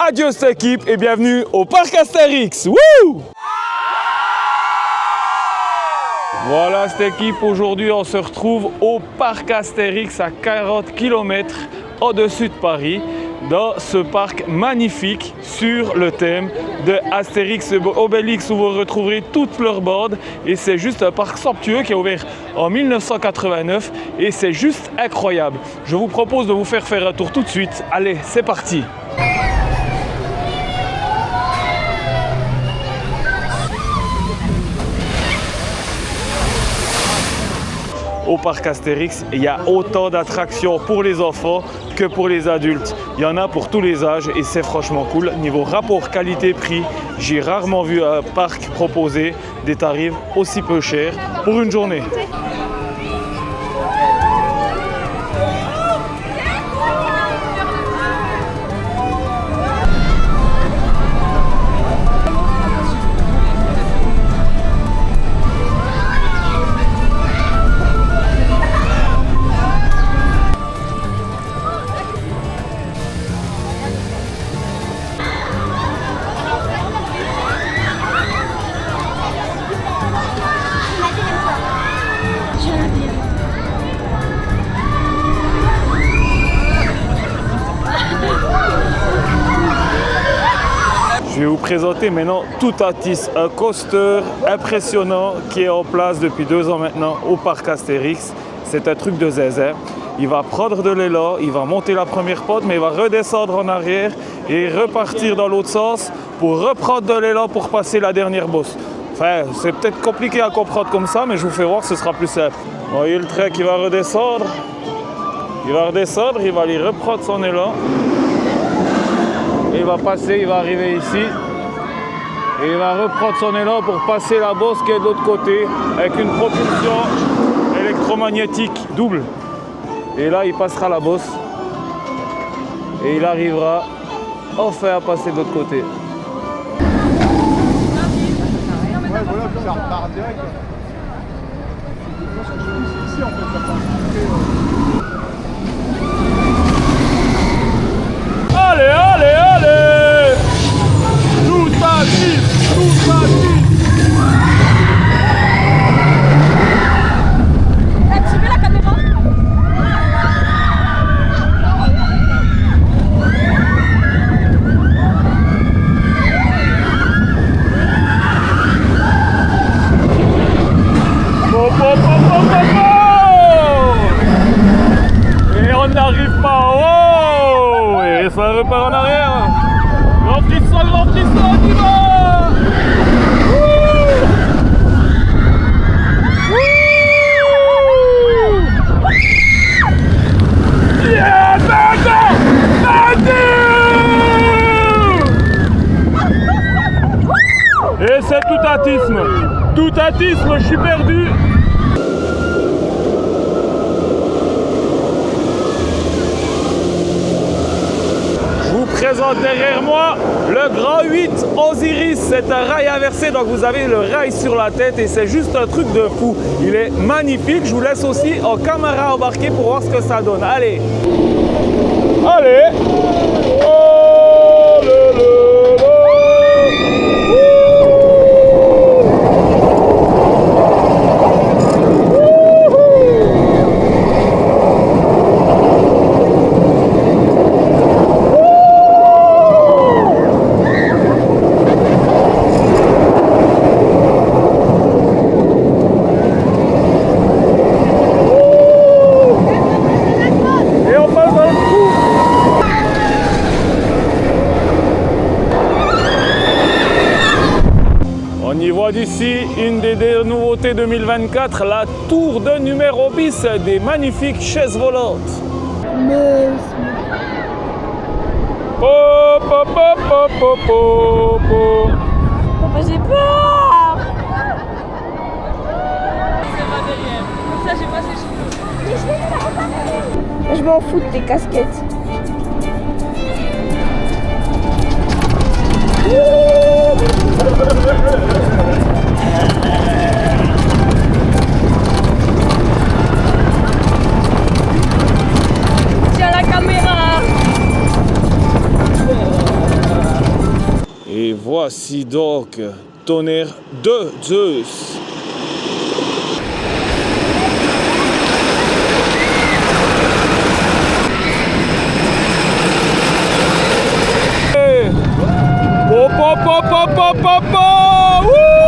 Adieu cette équipe et bienvenue au Parc Astérix. Wouh! Voilà cette équipe, aujourd'hui on se retrouve au Parc Astérix à 40 km au-dessus de Paris, dans ce parc magnifique sur le thème de Astérix et Obélix où vous retrouverez toutes leurs bandes. Et c'est juste un parc somptueux qui a ouvert en 1989 et c'est juste incroyable. Je vous propose de vous faire un tour tout de suite. Allez, c'est parti! Au parc Astérix, il y a autant d'attractions pour les enfants que pour les adultes. Il y en a pour tous les âges et c'est franchement cool. Niveau rapport qualité-prix, j'ai rarement vu un parc proposer des tarifs aussi peu chers pour une journée. Je vais vous présenter maintenant Toutatis, un coaster impressionnant qui est en place depuis 2 ans maintenant au parc Astérix. C'est un truc de zézé. Il va prendre de l'élan, il va monter la première pente, mais il va redescendre en arrière et repartir dans l'autre sens pour reprendre de l'élan pour passer la dernière bosse. Enfin, c'est peut-être compliqué à comprendre comme ça, mais je vous fais voir, ce sera plus simple. Vous voyez le train qui va redescendre. Il va redescendre, il va aller reprendre son élan. Il va passer, il va arriver ici et il va reprendre son élan pour passer la bosse qui est de l'autre côté avec une propulsion électromagnétique double. Et là, il passera la bosse et il arrivera enfin à passer de l'autre côté. Ouais, voilà, ça repart direct. Ici, en fait, ça part. Allez, allez, allez! Toutatis, Toutatis! Activez la caméra. Et on n'arrive pas en haut! Et ça repart en arrière! Grand frisson, on y va! Yeah, et c'est Toutatisme! Toutatisme, je suis perdu! Je vous présente derrière moi le Grand 8 Osiris. C'est un rail inversé, donc vous avez le rail sur la tête et c'est juste un truc de fou. Il est magnifique. Je vous laisse aussi en caméra embarquée pour voir ce que ça donne. Allez! Allez! Oh, d'ici une des nouveautés 2024, la tour de numéro bis des magnifiques chaises volantes. Papa, j'ai peur. C'est pas derrière. Comme ça, j'ai pas ses cheveux. Je m'en fous de tes casquettes. Tiens la caméra. Et voici donc Tonnerre de Zeus. Hey. Hop, hop, hop, hop, hop, hop, hop. Wouh.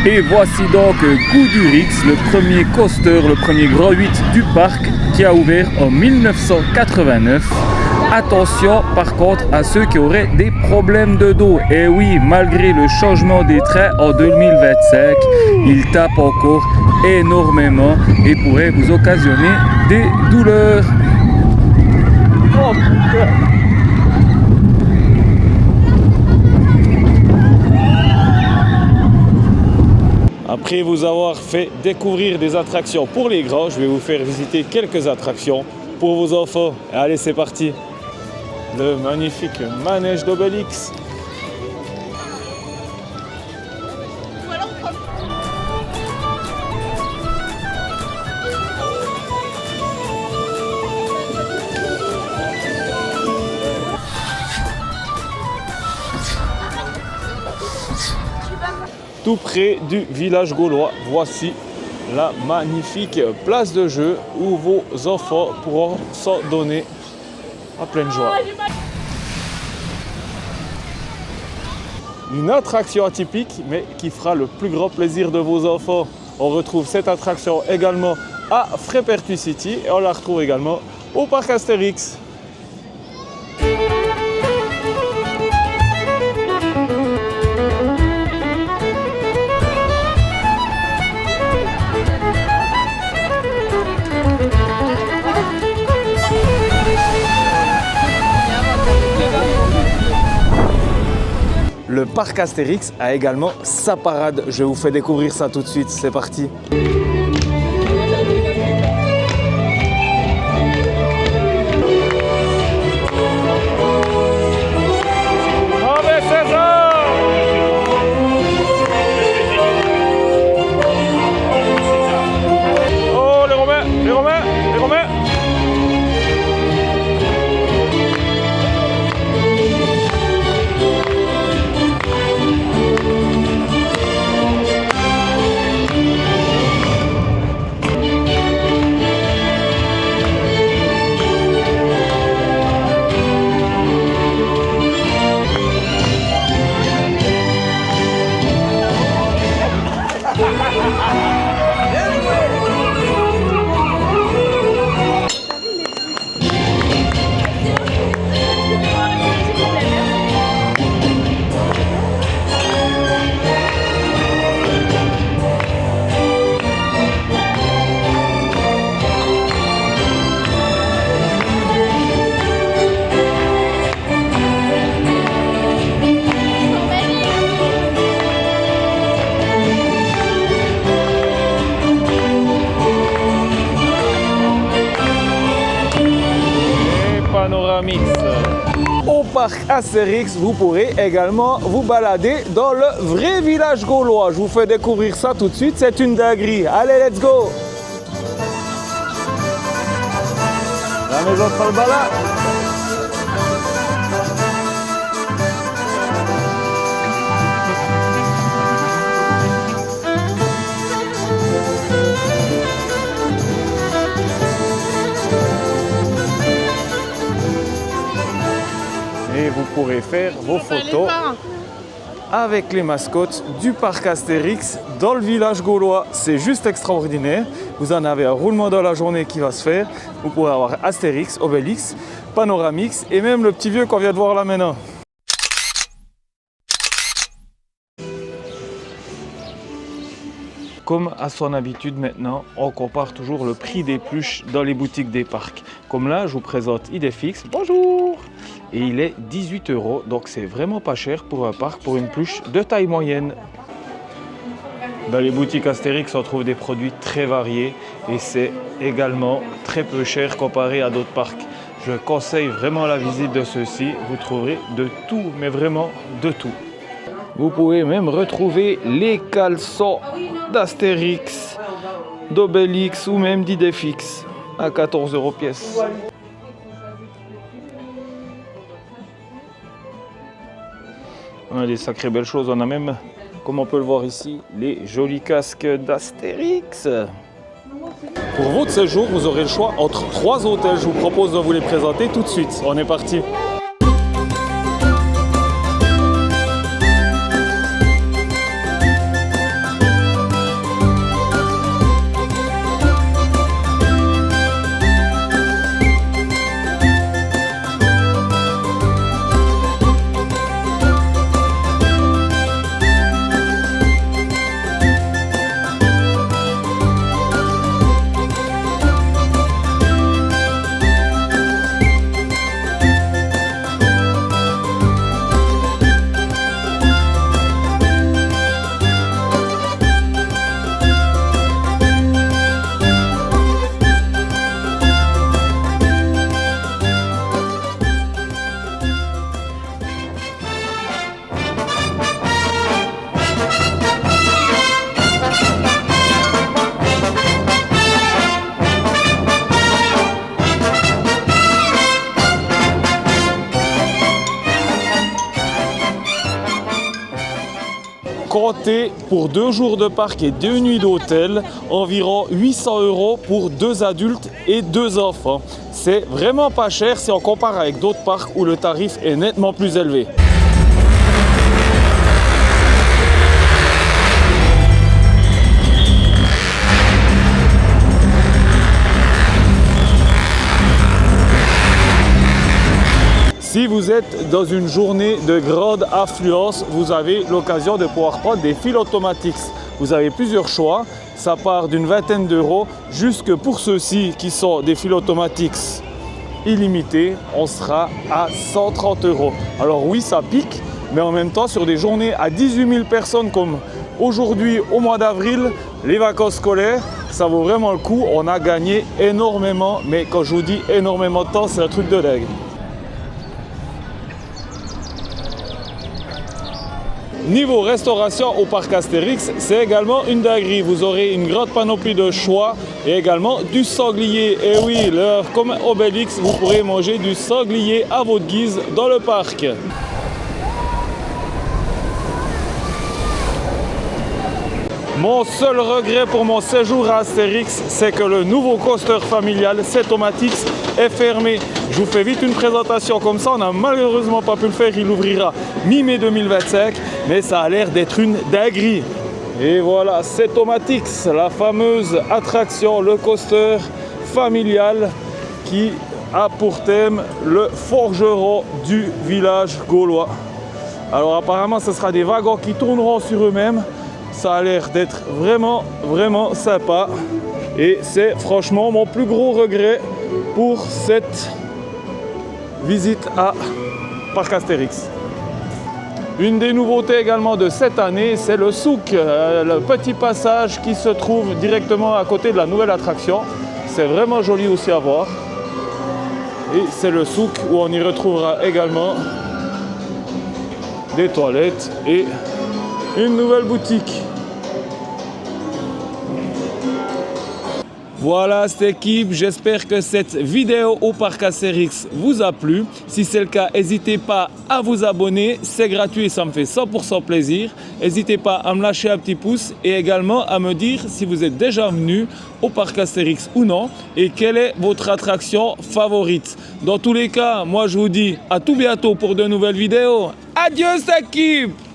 Et voici donc Goudurix, le premier coaster, le premier grand 8 du parc qui a ouvert en 1989. Attention par contre à ceux qui auraient des problèmes de dos. Et oui, malgré le changement des trains en 2025, il tape encore énormément et pourrait vous occasionner des douleurs. Oh, après vous avoir fait découvrir des attractions pour les grands, je vais vous faire visiter quelques attractions pour vos enfants. Allez, c'est parti. Le magnifique manège d'Obélix. Tout près du village gaulois, voici la magnifique place de jeu où vos enfants pourront s'en donner à pleine joie. Une attraction atypique mais qui fera le plus grand plaisir de vos enfants. On retrouve cette attraction également à Frépertuis City et on la retrouve également au parc Astérix. Le parc Astérix a également sa parade. Je vous fais découvrir ça tout de suite. C'est parti. Oh, les Romains, les Romains, les Romains. parc Astérix, vous pourrez également vous balader dans le vrai village gaulois. Je vous fais découvrir ça tout de suite, c'est une dinguerie. Allez, let's go! La maison Falbala. Et vous pourrez faire vos photos avec les mascottes du parc Astérix dans le village gaulois. C'est juste extraordinaire. Vous en avez un roulement dans la journée qui va se faire. Vous pourrez avoir Astérix, Obélix, Panoramix et même le petit vieux qu'on vient de voir là maintenant. Comme à son habitude maintenant, on compare toujours le prix des pluches dans les boutiques des parcs. Comme là, je vous présente Idéfix. Bonjour! Et il est 18 €, donc c'est vraiment pas cher pour un parc, pour une pluche de taille moyenne. Dans les boutiques Astérix, on trouve des produits très variés et c'est également très peu cher comparé à d'autres parcs. Je conseille vraiment la visite de ceux-ci, vous trouverez de tout, mais vraiment de tout. Vous pouvez même retrouver les caleçons d'Astérix, d'Obélix ou même d'Idéfix à 14 € pièce. On a des sacrées belles choses, on a même, comme on peut le voir ici, les jolis casques d'Astérix. Pour votre séjour, vous aurez le choix entre 3 hôtels. Je vous propose de vous les présenter tout de suite. On est parti. Comptez pour 2 jours de parc et 2 nuits d'hôtel, environ 800 € pour 2 adultes et 2 enfants. C'est vraiment pas cher si on compare avec d'autres parcs où le tarif est nettement plus élevé. Si vous êtes dans une journée de grande affluence, vous avez l'occasion de pouvoir prendre des files automatiques. Vous avez plusieurs choix, ça part d'une vingtaine d'euros, jusque pour ceux-ci qui sont des files automatiques illimitées, on sera à 130 €. Alors oui, ça pique, mais en même temps, sur des journées à 18 000 personnes comme aujourd'hui au mois d'avril, les vacances scolaires, ça vaut vraiment le coup. On a gagné énormément, mais quand je vous dis énormément de temps, c'est un truc de dingue. Niveau restauration au parc Astérix, c'est également une dinguerie. Vous aurez une grande panoplie de choix et également du sanglier. Et oui, comme Obélix, vous pourrez manger du sanglier à votre guise dans le parc. Mon seul regret pour mon séjour à Astérix, c'est que le nouveau coaster familial, Setomatix, est fermé. Je vous fais vite une présentation comme ça, on n'a malheureusement pas pu le faire, il ouvrira mi-mai 2025, mais ça a l'air d'être une dinguerie. Et voilà, Setomatix, la fameuse attraction, le coaster familial qui a pour thème le forgeron du village gaulois. Alors apparemment, ce sera des wagons qui tourneront sur eux-mêmes. Ça a l'air d'être vraiment, vraiment sympa. Et c'est franchement mon plus gros regret pour cette visite à Parc Astérix. Une des nouveautés également de cette année, c'est le souk, le petit passage qui se trouve directement à côté de la nouvelle attraction. C'est vraiment joli aussi à voir. Et c'est le souk où on y retrouvera également des toilettes et une nouvelle boutique. Voilà cette équipe, j'espère que cette vidéo au parc Astérix vous a plu. Si c'est le cas, n'hésitez pas à vous abonner, c'est gratuit et ça me fait 100% plaisir. N'hésitez pas à me lâcher un petit pouce et également à me dire si vous êtes déjà venu au parc Astérix ou non et quelle est votre attraction favorite. Dans tous les cas, moi je vous dis à tout bientôt pour de nouvelles vidéos. Adieu cette équipe!